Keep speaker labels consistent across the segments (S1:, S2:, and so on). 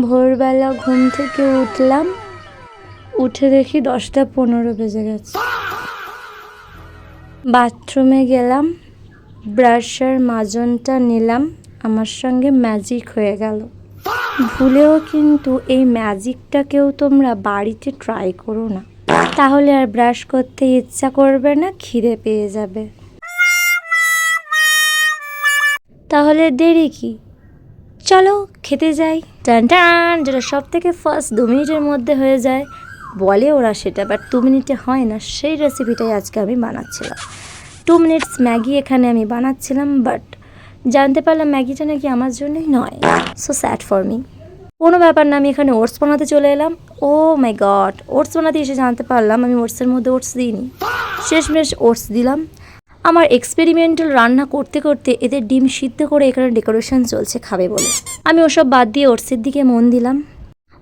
S1: ভোরবেলা ঘুম থেকে উঠলাম, উঠে দেখি 10টা 15 বেজে গেছে। বাথরুমে গেলাম, ব্রাশার মাজনটা নিলাম, আমার সঙ্গে ম্যাজিক হয়ে গেল। ভুলেও কিন্তু এই ম্যাজিকটাকেও তোমরা বাড়িতে ট্রাই করো না, তাহলে আর ব্রাশ করতে ইচ্ছা করবে না, খিদে পেয়ে যাবে। তাহলে দেরি কি, চলো খেতে যাই। টান টান, যেটা সব থেকে ফার্স্ট 2 মিনিটের মধ্যে হয়ে যায় বলে ওরা সেটা, বাট 2 মিনিটে হয় না। সেই রেসিপিটাই আজকে আমি বানাচ্ছিলাম। 2 মিনিটস ম্যাগি এখানে আমি বানাচ্ছিলাম, বাট জানতে পারলাম ম্যাগিটা নাকি আমার জন্যই নয়। So sad for me. কোনো ব্যাপার না, আমি এখানে ওটস বানাতে চলে এলাম। ও মাই গড, ওটস বানাতে এসে জানতে পারলাম আমি ওটসের মধ্যে ওটস দিইনি। শেষমেশ ওটস দিলাম। আমার এক্সপেরিমেন্টাল রান্না করতে করতে এদের ডিম সিদ্ধ করে এখানে ডেকোরেশন চলছে খাবে বলে। আমি ওসব বাদ দিয়ে ওটসের দিকে মন দিলাম।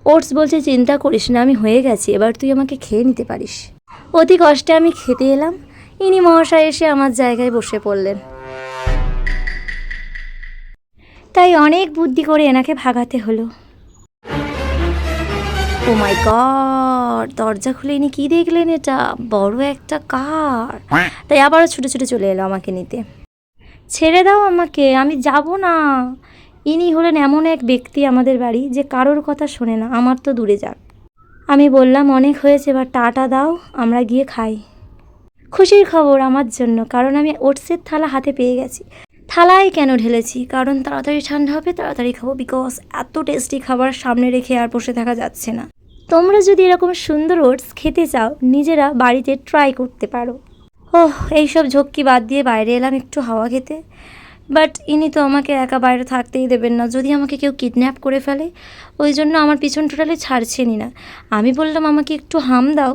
S1: ওটস বলছে, চিন্তা করিস না, আমি হয়ে গেছি, এবার তুই আমাকে খেয়ে নিতে পারিস। অতি কষ্টে আমি খেতে এলাম। ইনি মহাশয় এসে আমার জায়গায় বসে পড়লেন। তাই অনেক বুদ্ধি করে এনাকে ভাগাতে হলো। ও মাই গড, দরজা খুলে ইনি কি দেখলেন, এটা বড় একটা কার। তাই আবারও ছুটে ছুটে চলে এলো আমাকে নিতে। ছেড়ে দাও আমাকে, আমি যাব না। ইনি হলেন এমন এক ব্যক্তি আমাদের বাড়ি যে কারোর কথা শোনে না, আমার তো দূরে যাক। আমি বললাম অনেক হয়েছে, এবার টাটা দাও, আমরা গিয়ে খাই। খুশির খবর আমার জন্য, কারণ আমি ওটসের থালা হাতে পেয়ে গেছি। থালায় কেন ঢেলেছি, কারণ তাড়াতাড়ি ঠান্ডা হবে, তাড়াতাড়ি খাবো, বিকজ এত টেস্টি খাবার সামনে রেখে আর বসে থাকা যাচ্ছে না। তোমরা যদি এরকম সুন্দর ওটস খেতে চাও, নিজেরা বাড়িতে ট্রাই করতে পারো। ওহ, এইসব ঝক্কি বাদ দিয়ে বাইরে এলাম একটু হাওয়া খেতে। বাট ইনি তো আমাকে একা বাইরে থাকতেই দেবেন না, যদি আমাকে কেউ কিডন্যাপ করে ফেলে। ওই জন্য আমার পিছন টোটালি ছাড়ছেনই না। আমি বললাম আমাকে একটু হাম দাও,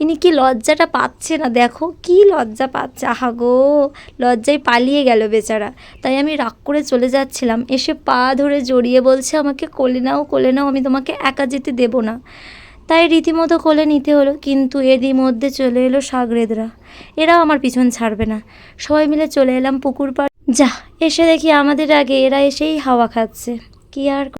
S1: ইনি কি লজ্জাটা পাচ্ছে না, দেখো কি লজ্জা পাচ্ছে। আহা গো, লজ্জায় পালিয়ে গেল বেচারা। তাই আমি রাগ করে চলে যাচ্ছিলাম, এসে পা ধরে জড়িয়ে বলছে আমাকে কোলে নাও, কোলে নাও, আমি তোমাকে একা যেতে দেবো না। তাই রীতিমতো কোলে নিতে হলো, কিন্তু এরই মধ্যে চলে এলো সাগরেদরা। এরাও আমার পিছন ছাড়বে না। সবাই মিলে চলে এলাম পুকুর পাড়। যা, এসে দেখি আমাদের আগে এরা এসেই হাওয়া খাচ্ছে। কি আর